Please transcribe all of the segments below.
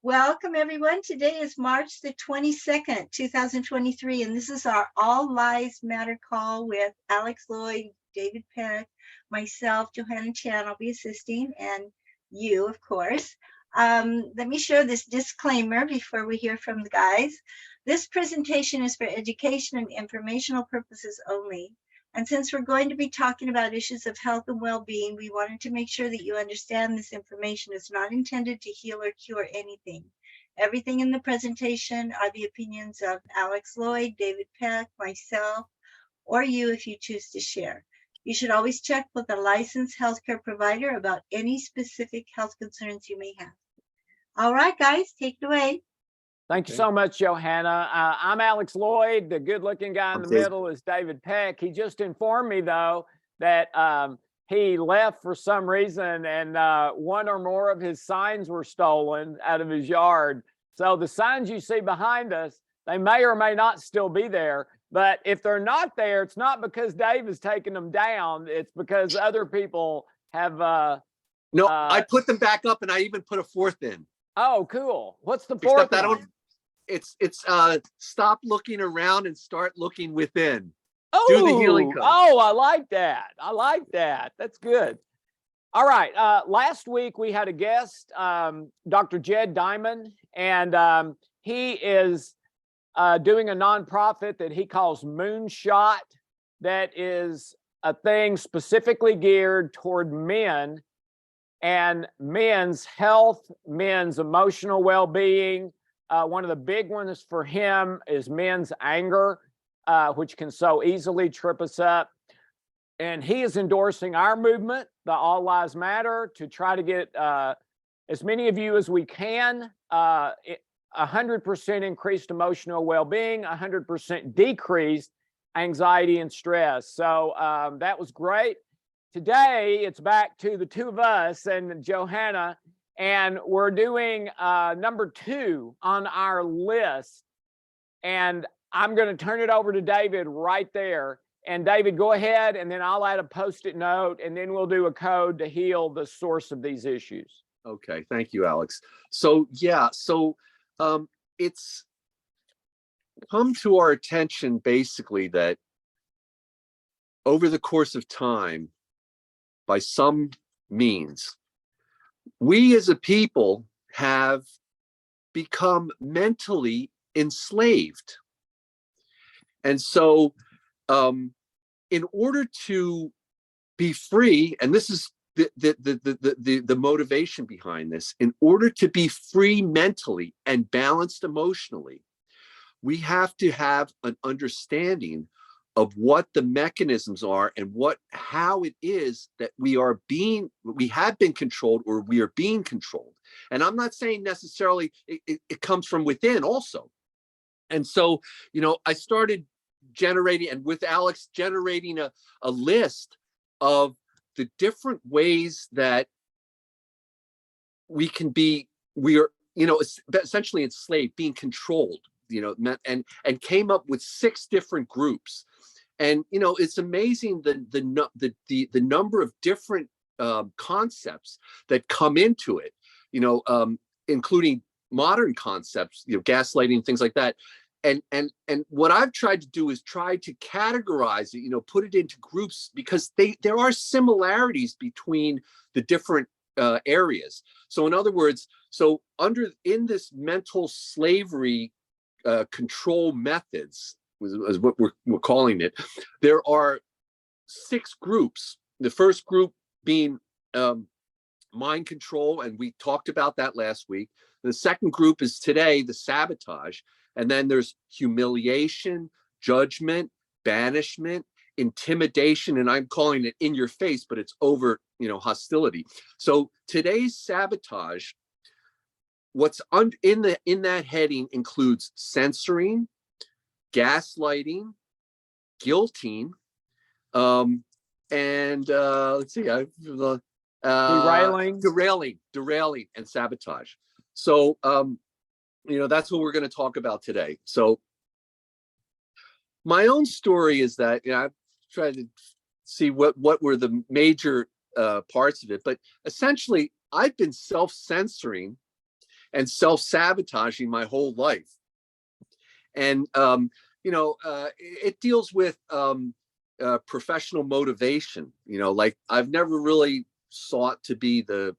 Welcome, everyone. Today is March the 22nd, 2023, and this is our All Lives Matter call with Alex Loyd, David Peck, myself, Johanna Chan. I'll be assisting, and you, of course. Let me share this disclaimer before we hear from the guys. This presentation is for education and informational purposes only. And since we're going to be talking about issues of health and well-being, we wanted to make sure that you understand this information is not intended to heal or cure anything. Everything in the presentation are the opinions of Alex Loyd, David Peck, myself, or you if you choose to share. You should always check with a licensed healthcare provider about any specific health concerns you may have. All right, guys, take it away. Thank you so much, Johanna. I'm Alex Loyd. The good-looking guy in the middle is David Peck. He just informed me, though, that he left for some reason and one or more of his signs were stolen out of his yard. So the signs you see behind us, they may or may not still be there. But if they're not there, it's not because Dave has taken them down. It's because other people have... No, I put them back up and I even put a fourth in. Oh, cool. What's the fourth one? It's stop looking around and start looking within. Oh, do the healing code. Oh, I like that. I like that. That's good. All right. Last week we had a guest, Dr. Jed Diamond, and he is doing a nonprofit that he calls Moonshot, that is a thing specifically geared toward men and men's health, men's emotional well-being. One of the big ones for him is men's anger, which can so easily trip us up. And he is endorsing our movement, the All Lives Matter, to try to get as many of you as we can, 100% increased emotional well-being, 100% decreased anxiety and stress. So that was great. Today, it's back to the two of us and Johanna, and we're doing number 2 on our list. And I'm going to turn it over to David right there. And David, go ahead, and then I'll add a Post-it note, and then we'll do a code to heal the source of these issues. Okay, thank you, Alex. So yeah, it's come to our attention basically that over the course of time, by some means, we as a people have become mentally enslaved. And so in order to be free, and this is the motivation behind this, in order to be free mentally and balanced emotionally, we have to have an understanding of what the mechanisms are and how it is that we have been controlled, or we are being controlled. And I'm not saying necessarily it comes from within also. And so, I started generating, and with Alex, generating a list of the different ways that we are, essentially enslaved, being controlled, and came up with 6 different groups. And it's amazing the number of different concepts that come into it, including modern concepts, gaslighting, things like that. And what I've tried to do is try to categorize it, put it into groups, because there are similarities between the different areas. So in other words, in this mental slavery control methods, is what we're calling it, there are 6 groups. The first group being mind control, and we talked about that last week. The second group is today, the sabotage. And then there's humiliation, judgment, banishment, intimidation, and I'm calling it in your face, but it's over, hostility. So today's sabotage, what's in that heading includes censoring, gaslighting, guilting, and let's see, derailing, and sabotage. So that's what we're going to talk about today. So my own story is that I've tried to see what were the major parts of it, but essentially I've been self-censoring and self-sabotaging my whole life. And it deals with professional motivation. Like I've never really sought to be the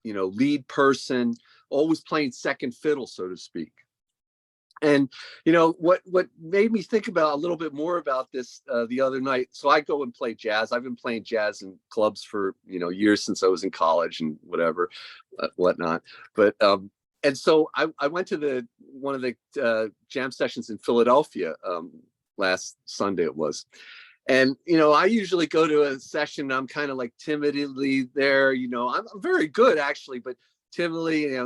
lead person, always playing second fiddle, so to speak. And what made me think about a little bit more about this the other night. So I go and play jazz. I've been playing jazz in clubs for years, since I was in college and whatnot. But and so I went to one of the jam sessions in Philadelphia last Sunday it was. And I usually go to a session, I'm kind of like timidly there. I'm very good actually, but timidly,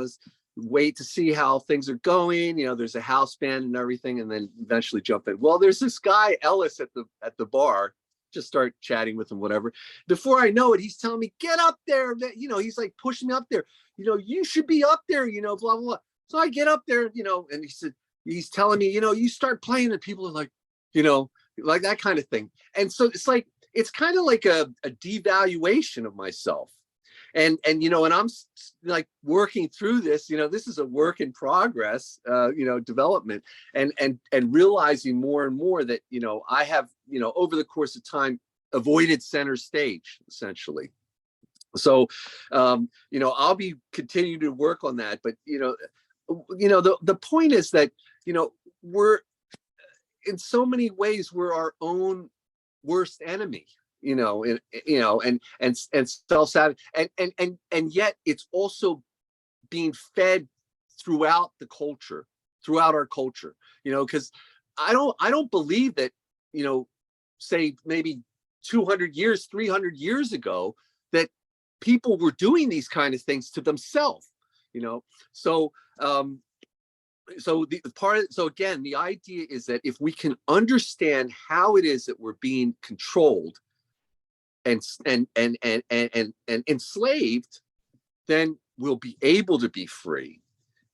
wait to see how things are going. There's a house band and everything, and then eventually jump in. Well, there's this guy Ellis at the bar. Just start chatting with him, whatever. Before I know it, he's telling me, get up there. He's like pushing me up there. You should be up there. Blah blah blah. So I get up there, and he's telling me, you start playing, and people are like, like that kind of thing. And so it's kind of like a devaluation of myself. And I'm like working through this, this is a work in progress, development, and realizing more and more that, I have, over the course of time, avoided center stage, essentially. So, I'll be continuing to work on that. But, the point is that, we're in so many ways, we're our own worst enemy. And self-sabotage, and yet it's also being fed throughout our culture, because I don't believe that, say maybe 200 years, 300 years ago, that people were doing these kind of things to themselves, so again, the idea is that if we can understand how it is that we're being controlled and enslaved, then we'll be able to be free.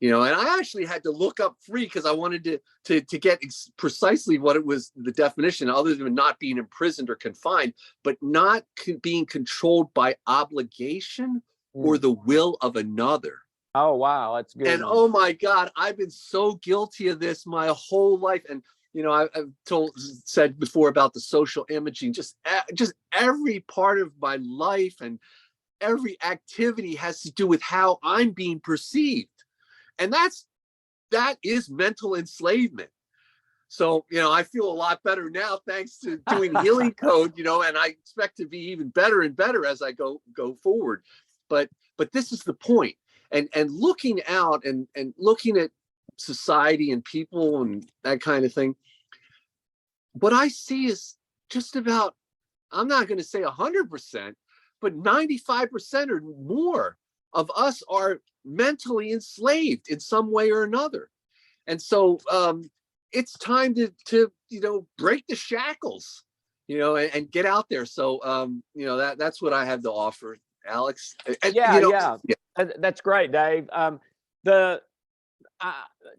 And I actually had to look up free because I wanted to get precisely what it was, the definition, other than not being imprisoned or confined, but not being controlled by obligation or the will of another. Oh, wow. That's good. And oh my God, I've been so guilty of this my whole life. And I've said before about the social imaging, just every part of my life and every activity has to do with how I'm being perceived. And that is mental enslavement. So, I feel a lot better now, thanks to doing Healing Code, and I expect to be even better and better as I go forward. But this is the point. And looking out and looking at society and people and that kind of thing, what I see is just about, I'm not going to say 100%, but 95% or more of us are mentally enslaved in some way or another. And so it's time to break the shackles, and get out there. So that's what I have to offer, Alex. And, yeah. That's great, Dave. The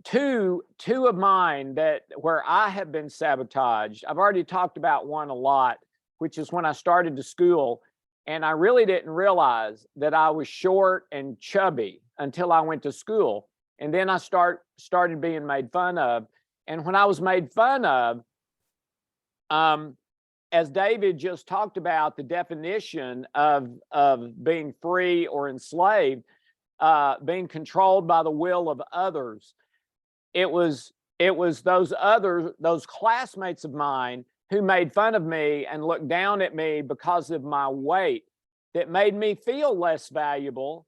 two of mine where I have been sabotaged, I've already talked about one a lot, which is when I started to school, and I really didn't realize that I was short and chubby until I went to school. And then I started being made fun of. And when I was made fun of, as David just talked about, the definition of being free or enslaved, being controlled by the will of others. It was those classmates of mine who made fun of me and looked down at me because of my weight that made me feel less valuable.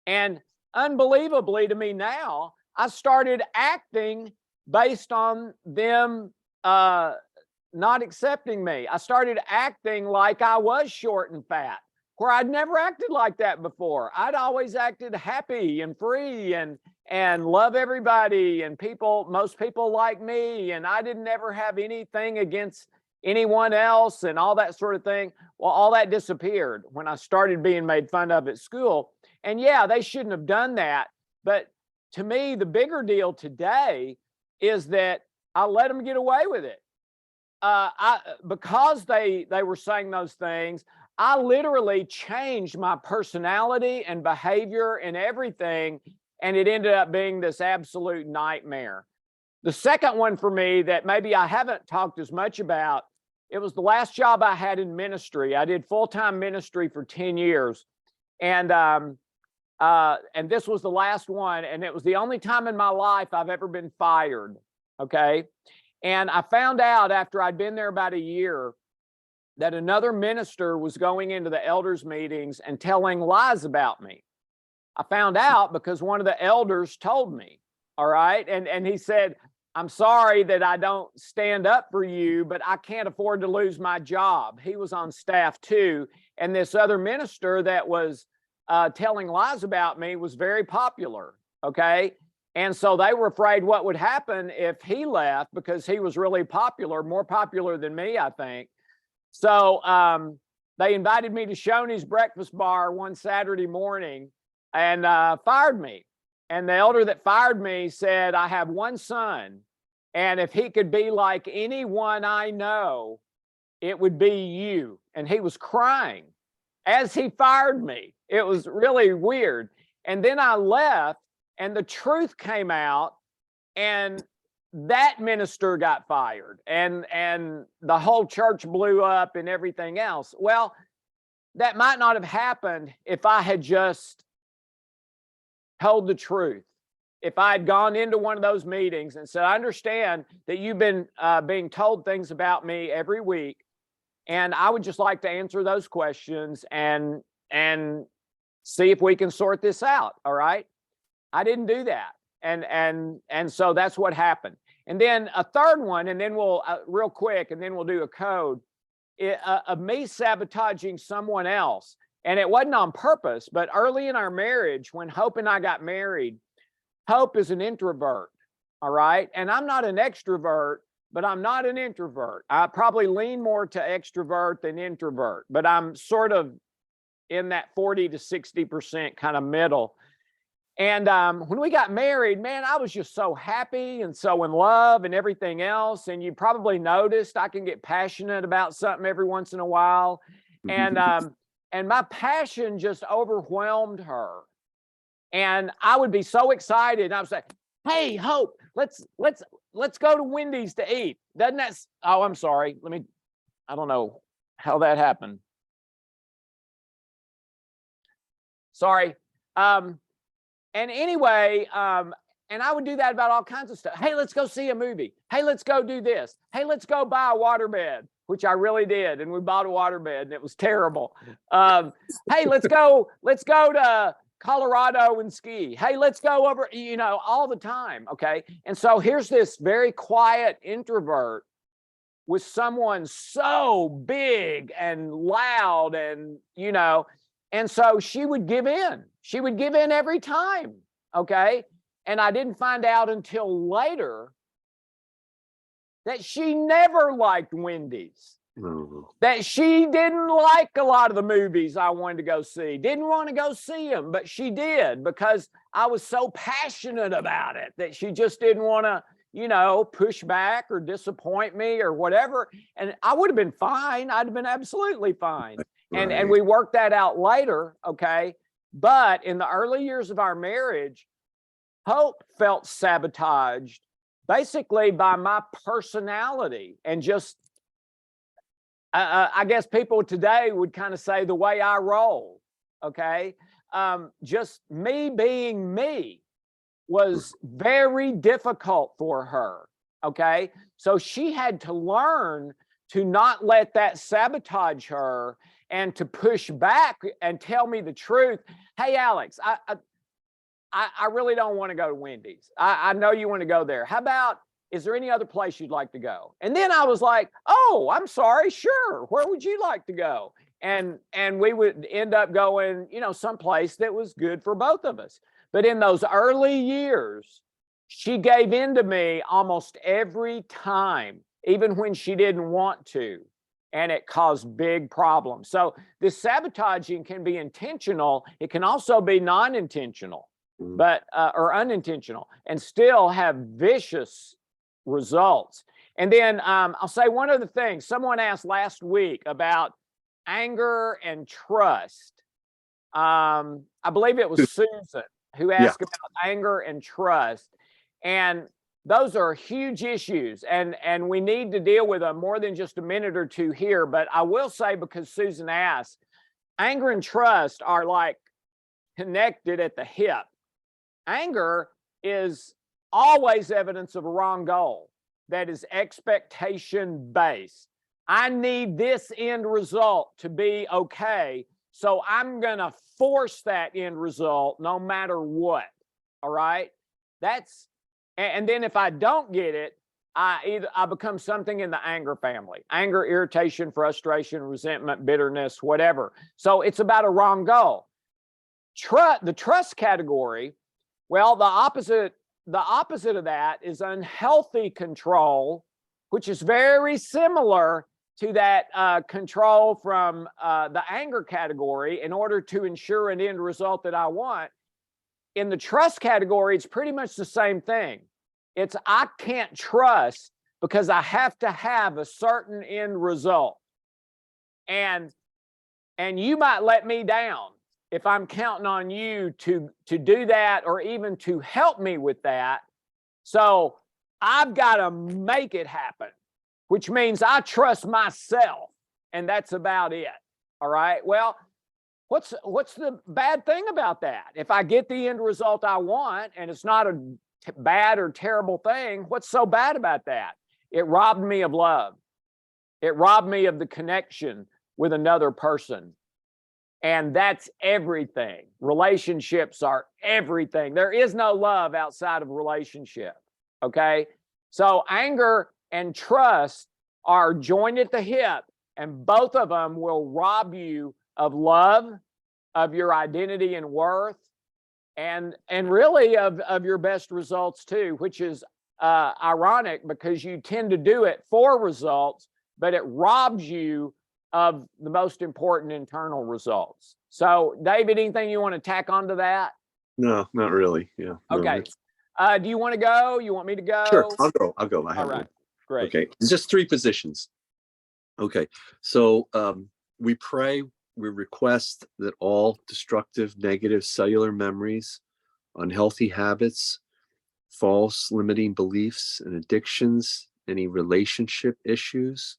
And unbelievably to me now, I started acting based on them not accepting me. I started acting like I was short and fat, where I'd never acted like that before. I'd always acted happy and free and love everybody, and most people like me, and I didn't ever have anything against anyone else and all that sort of thing. Well, all that disappeared when I started being made fun of at school. And yeah, they shouldn't have done that. But to me, the bigger deal today is that I let them get away with it. Because they were saying those things, I literally changed my personality and behavior and everything. and it ended up being this absolute nightmare. The second one for me that maybe I haven't talked as much about, it was the last job I had in ministry. I did full-time ministry for 10 years. And this was the last one. And it was the only time in my life I've ever been fired. Okay. And I found out after I'd been there about a year that another minister was going into the elders meetings and telling lies about me. I found out because one of the elders told me. All right. And he said, I'm sorry that I don't stand up for you, but I can't afford to lose my job. He was on staff too. And this other minister that was telling lies about me was very popular. Okay. And so they were afraid what would happen if he left because he was really popular, more popular than me, I think. So they invited me to Shoney's breakfast bar one Saturday morning and fired me. And the elder that fired me said, I have one son, and if he could be like anyone I know, it would be you. And he was crying as he fired me. It was really weird. And then I left, and the truth came out, and that minister got fired, and the whole church blew up and everything else. Well, that might not have happened if I had just told the truth. If I had gone into one of those meetings and said, I understand that you've been being told things about me every week, and I would just like to answer those questions and see if we can sort this out. All right. I didn't do that. And so that's what happened. And then a third one, and then we'll real quick, and then we'll do a code of me sabotaging someone else. And it wasn't on purpose, but early in our marriage, when Hope and I got married, Hope is an introvert, all right? And I'm not an extrovert, but I'm not an introvert. I probably lean more to extrovert than introvert, but I'm sort of in that 40 to 60% kind of middle. And when we got married, man, I was just so happy and so in love and everything else. And you probably noticed I can get passionate about something every once in a while. And my passion just overwhelmed her. And I would be so excited. And I would say, hey, Hope, let's go to Wendy's to eat. Doesn't that, oh, I'm sorry. I don't know how that happened. Sorry. And anyway, and I would do that about all kinds of stuff. Hey, let's go see a movie. Hey, let's go do this. Hey, let's go buy a waterbed, which I really did. And we bought a waterbed and it was terrible. Hey, let's go to Colorado and ski. Hey, let's go over, all the time. Okay. And so here's this very quiet introvert with someone so big and loud and, and so she would give in. She would give in every time. Okay. And I didn't find out until later that she never liked Wendy's. That she didn't like a lot of the movies I wanted to go see. Didn't want to go see them, but she did because I was so passionate about it that she just didn't want to, push back or disappoint me or whatever. And I would have been fine. I'd have been absolutely fine. Right. And we worked that out later. Okay. But in the early years of our marriage, Hope felt sabotaged basically by my personality and just, I guess people today would kind of say the way I roll, okay? Just me being me was very difficult for her, okay? So she had to learn to not let that sabotage her and to push back and tell me the truth. Hey, Alex, I really don't want to go to Wendy's. I know you want to go there. How about, is there any other place you'd like to go? And then I was like, oh, I'm sorry, sure. Where would you like to go? And we would end up going, someplace that was good for both of us. But in those early years, she gave in to me almost every time, even when she didn't want to. And it caused big problems. So this sabotaging can be intentional. It can also be non-intentional, but or unintentional, and still have vicious results. And then I'll say one other thing. Someone asked last week about anger and trust. I believe it was Susan. who asked about anger and trust. And those are huge issues, and we need to deal with them more than just a minute or two here. But I will say, because Susan asked, anger and trust are like connected at the hip. Anger is always evidence of a wrong goal that is expectation based. I need this end result to be okay, so I'm going to force that end result no matter what. All right? That's, and then if I don't get it, I become something in the anger family. Anger, irritation, frustration, resentment, bitterness, whatever. So it's about a wrong goal. The trust category, well, the opposite of that is unhealthy control, which is very similar to that control from the anger category in order to ensure an end result that I want. In the trust category, it's pretty much the same thing. It's I can't trust because I have to have a certain end result. And you might let me down if I'm counting on you to do that, or even to help me with that. So I've got to make it happen, which means I trust myself, and that's about it. All right. Well, what's the bad thing about that? If I get the end result I want and it's not a bad or terrible thing, what's so bad about that? It robbed me of love. It robbed me of the connection with another person. And that's everything. Relationships are everything. There is no love outside of relationship. Okay. So anger and trust are joined at the hip, and both of them will rob you of love, of your identity and worth, and really of your best results too, which is ironic because you tend to do it for results, but it robs you of the most important internal results. So, David, anything you want to tack onto that? No, not really. Yeah. Okay. Do you want to go? You want me to go? Sure, I'll go. I have All right. one. Great. Okay, just 3 positions. Okay, so we pray, we request that all destructive, negative cellular memories, unhealthy habits, false limiting beliefs and addictions, any relationship issues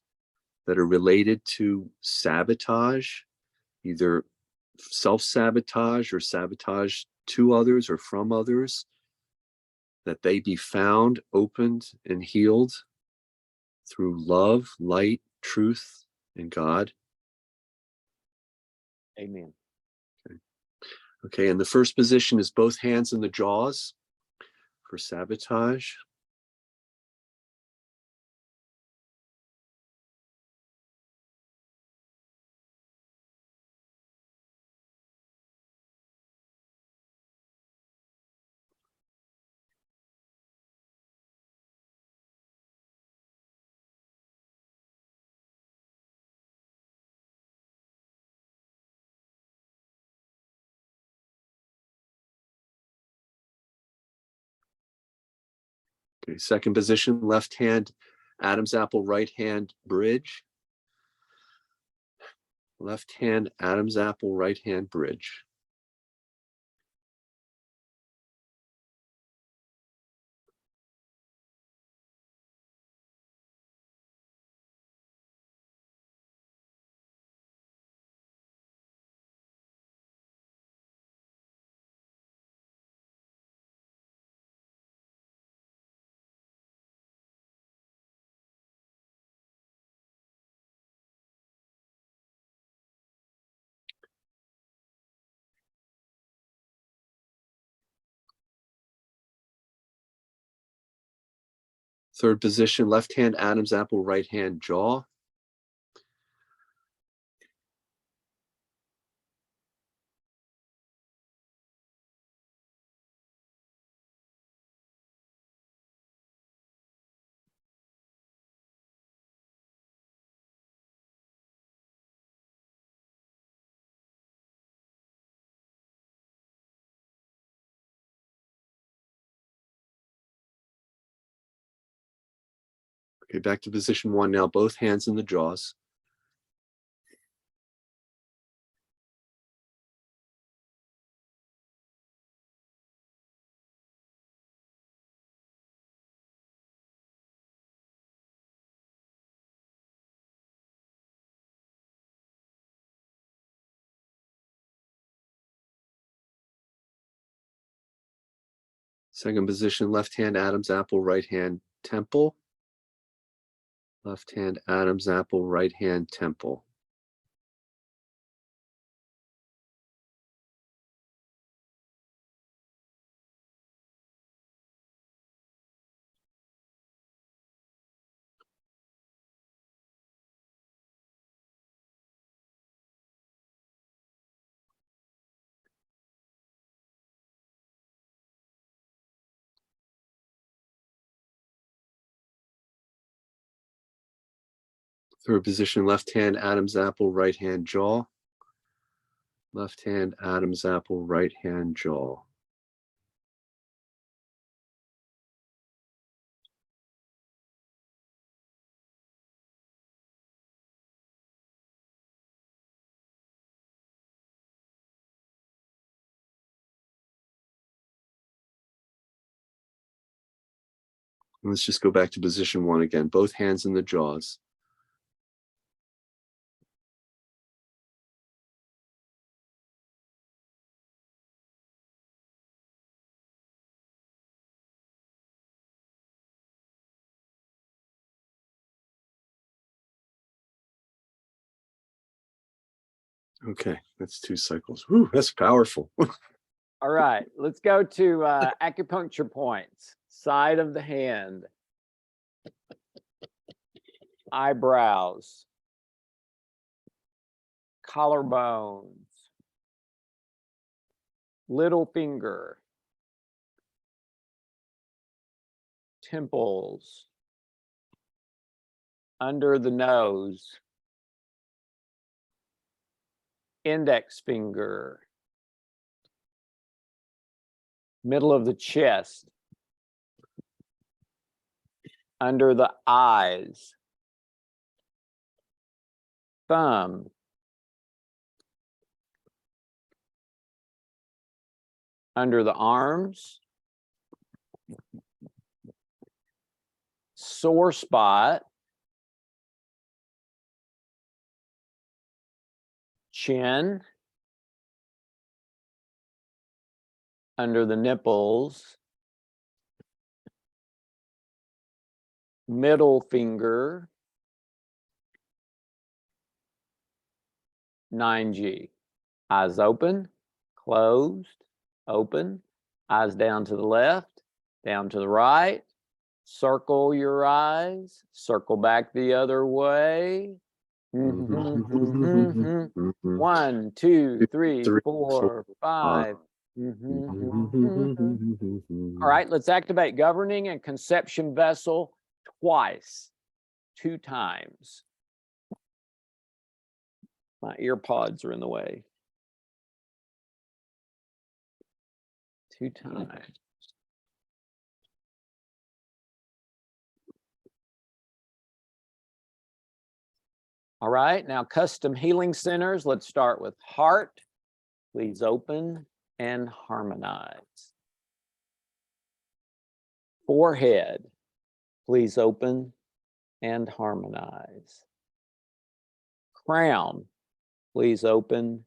that are related to sabotage, either self-sabotage or sabotage to others or from others, that they be found, opened, and healed through love, light, truth, and God. Amen. Okay, and the first position is both hands in the jaws for sabotage. Okay, second position, left hand, Adam's apple, right hand, bridge. Left hand, Adam's apple, right hand, bridge. Third position, left hand, Adam's apple, right hand, jaw. Okay, back to position 1 now, both hands in the jaws. Second position, left hand Adam's apple, right hand temple. Left hand Adam's apple, right hand temple. Third position, left hand Adam's apple, right hand jaw. Left hand Adam's apple, right hand jaw. Let's just go back to position 1 again. Both hands in the jaws. Okay, that's 2 cycles. Whew, that's powerful. All right, let's go to acupuncture points. Side of the hand. Eyebrows. Collarbones. Little finger. Temples. Under the nose. Index finger. Middle of the chest. Under the eyes. Thumb. Under the arms. Sore spot. Chin. Under the nipples. Middle finger. 9G. Eyes open, closed, open. Eyes down to the left, down to the right. Circle your eyes. Circle back the other way. 1, 2, 3, 4, 5. All right, let's activate governing and conception vessel twice, 2 times. My ear pods are in the way. 2 times. All right, now custom healing centers. Let's start with heart. Please open and harmonize. Forehead. Please open and harmonize. Crown. Please open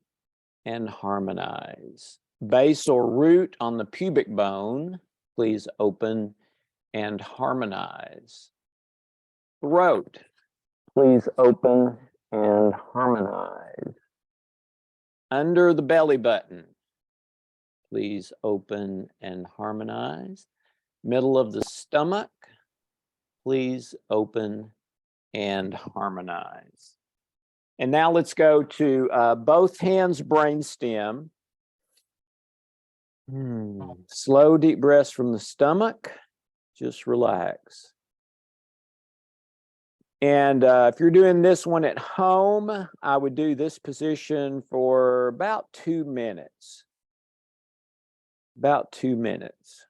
and harmonize. Base or root on the pubic bone. Please open and harmonize. Throat. Please open and harmonize. Under the belly button. Please open and harmonize. Middle of the stomach. Please open and harmonize. And now let's go to both hands brainstem. Slow, deep breaths from the stomach. Just relax. And if you're doing this one at home, I would do this position for about 2 minutes. About 2 minutes.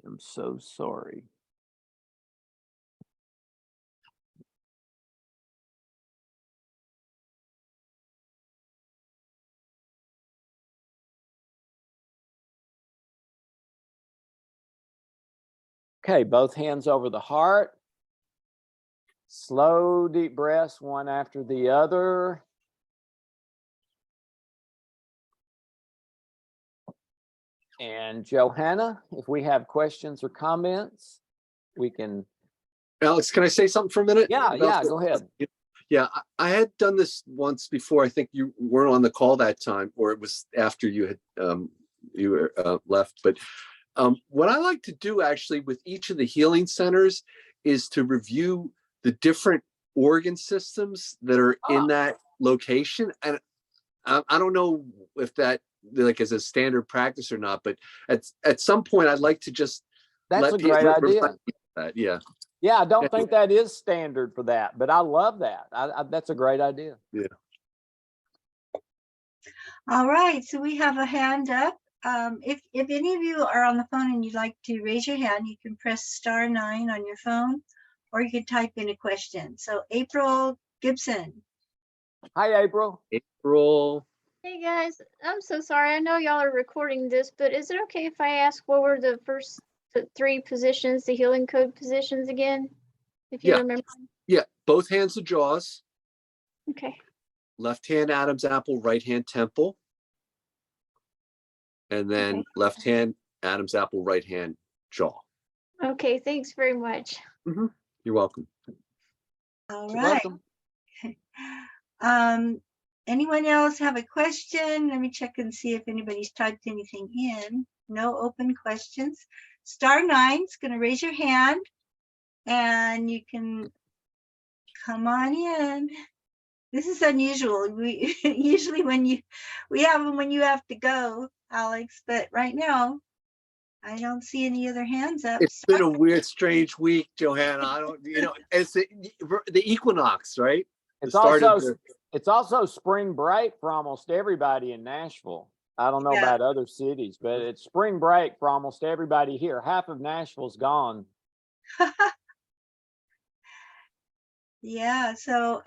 I'm so sorry. Okay, both hands over the heart. Slow, deep breaths, one after the other. And Johanna, if we have questions or comments, we can. Alex, can I say something for a minute? Yeah, go ahead. Yeah, I had done this once before. I think you weren't on the call that time, or it was after you had left. But what I like to do actually with each of the healing centers is to review the different organ systems that are in that location. And I don't know if that like is a standard practice or not, but at some point I'd like to just That's a great idea. That, yeah. Yeah, I don't think that is standard for that, but I love that. That's a great idea. Yeah. All right, so we have a hand up. If any of you are on the phone and you'd like to raise your hand, you can press *9 on your phone, or you can type in a question. So April Gibson. Hi, April. April. Hey guys, I'm so sorry. I know y'all are recording this, but is it okay if I ask what were the first three positions, the healing code positions again? If you remember. Yeah, both hands of jaws. Okay. Left hand Adam's apple, right hand temple. And then left hand Adam's apple, right hand jaw. Okay, thanks very much. Mm-hmm. You're welcome. All You're right. welcome. Anyone else have a question? Let me check and see if anybody's typed anything in. No open questions. *9 is going to raise your hand and you can come on in. This is unusual. We usually we have them when you have to go, Alex, but right now I don't see any other hands up. It's been a weird, strange week, Johanna. I don't, it's the equinox, right? It's also spring break for almost everybody in Nashville. I don't know about other cities, but it's spring break for almost everybody here. Half of Nashville's gone. Yeah, so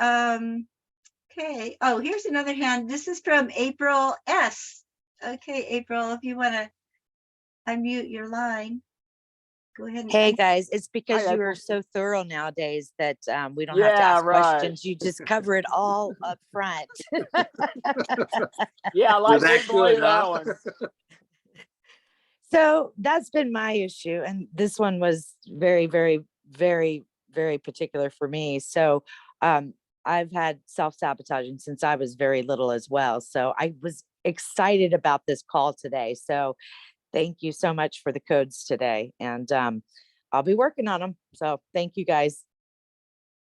okay. Oh, here's another hand. This is from April S. Okay, April, if you want to unmute your line, go ahead. Hey guys, it's because you are so thorough nowadays that we don't have to ask questions. You just cover it all up front. Yeah, like we believe that one. So that's been my issue. And this one was very, very, very, very particular for me. So I've had self-sabotaging since I was very little as well. So I was excited about this call today. So thank you so much for the codes today. And I'll be working on them. So thank you guys.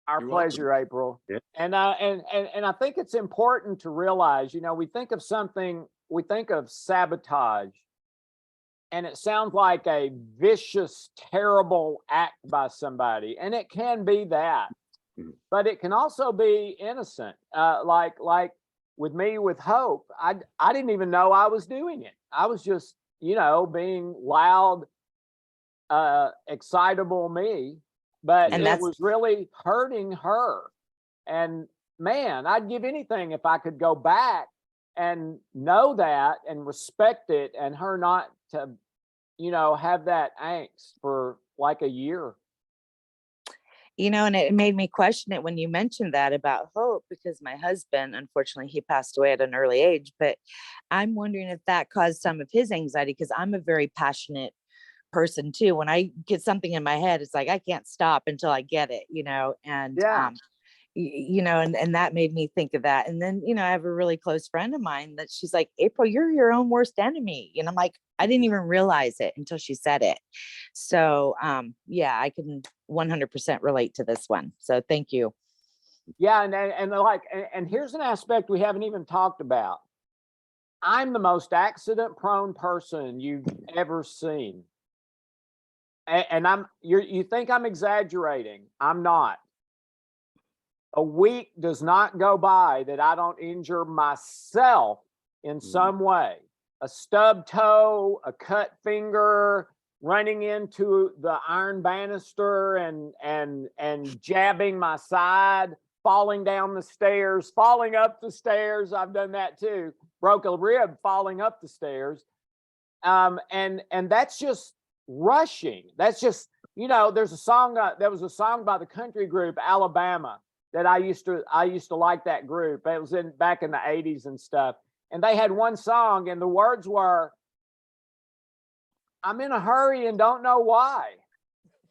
Our pleasure, April. Yeah. And I think it's important to realize, we think of sabotage, and it sounds like a vicious, terrible act by somebody. And it can be that, but it can also be innocent. Like with me with Hope, I didn't even know I was doing it. I was just, being loud, excitable me, but it was really hurting her. And man, I'd give anything if I could go back and know that and respect it, and her not to, have that angst for like a year. And it made me question it when you mentioned that about Hope, because my husband, unfortunately, he passed away at an early age, but I'm wondering if that caused some of his anxiety, because I'm a very passionate person too. When I get something in my head, it's like, I can't stop until I get it, and and that made me think of that. And then, I have a really close friend of mine that she's like, April, you're your own worst enemy. And I'm like, I didn't even realize it until she said it. So, I can 100% relate to this one. So thank you. Yeah. And here's an aspect we haven't even talked about. I'm the most accident prone person you've ever seen. And you think I'm exaggerating. I'm not. A week does not go by that I don't injure myself in some way. A stub toe, a cut finger, running into the iron banister and jabbing my side, falling down the stairs, falling up the stairs. I've done that too. Broke a rib falling up the stairs. And that's just rushing. That's just You know, there's a song, there was a song by the country group Alabama that I used to like that group. It was back in the 80s and stuff. And they had one song and the words were, I'm in a hurry and don't know why.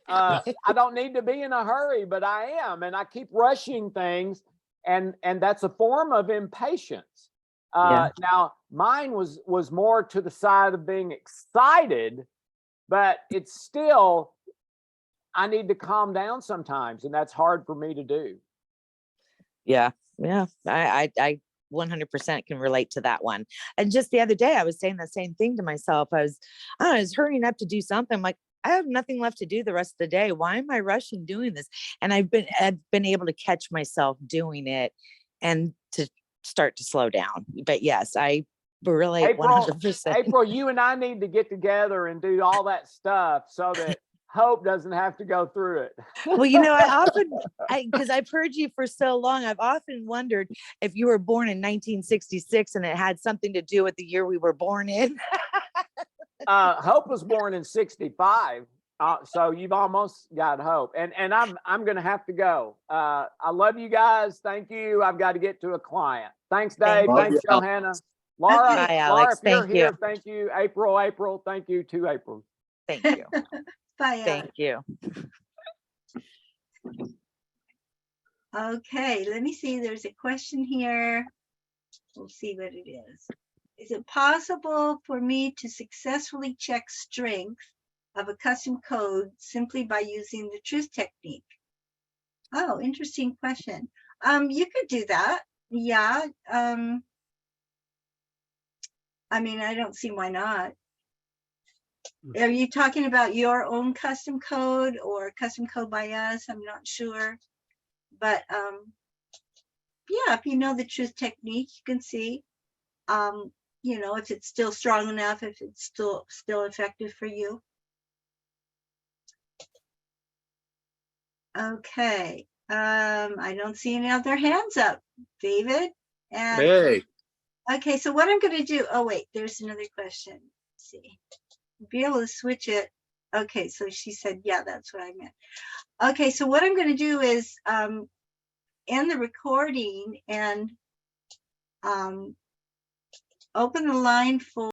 I don't need to be in a hurry, but I am. And I keep rushing things. And that's a form of impatience. Now, mine was more to the side of being excited, but it's still, I need to calm down sometimes. And that's hard for me to do. Yeah. I 100% can relate to that one. And just the other day, I was saying the same thing to myself. I was hurrying up to do something. I'm like, I have nothing left to do the rest of the day. Why am I rushing doing this? And I've been able to catch myself doing it and to start to slow down. But yes, I relate 100%. April, you and I need to get together and do all that stuff so that Hope doesn't have to go through it. Well, because I've heard you for so long, I've often wondered if you were born in 1966 and it had something to do with the year we were born in. Hope was born in 65. So you've almost got Hope. And I'm going to have to go. I love you guys. Thank you. I've got to get to a client. Thanks, Dave. Thanks, Johanna. Laura, Bye, Alex. Laura, if Thank you're here, you. thank you. April, thank you. 2 Aprils. Thank you. Bye. Thank you. Okay, let me see. There's a question here. We'll see what it is. Is it possible for me to successfully check strength of a custom code simply by using the truth technique? Oh, interesting question. You could do that. Yeah. I mean, I don't see why not. Are you talking about your own custom code or custom code by us? I'm not sure. But yeah, if you know the truth technique, you can see, you know, if it's still strong enough, if it's still effective for you. Okay. I don't see any other hands up, David. And Hey, okay, so what I'm going to do, oh wait, there's another question. Let's see. Be able to switch it. Okay, so she said, yeah, that's what I meant. Okay, so what I'm going to do is end the recording and open the line for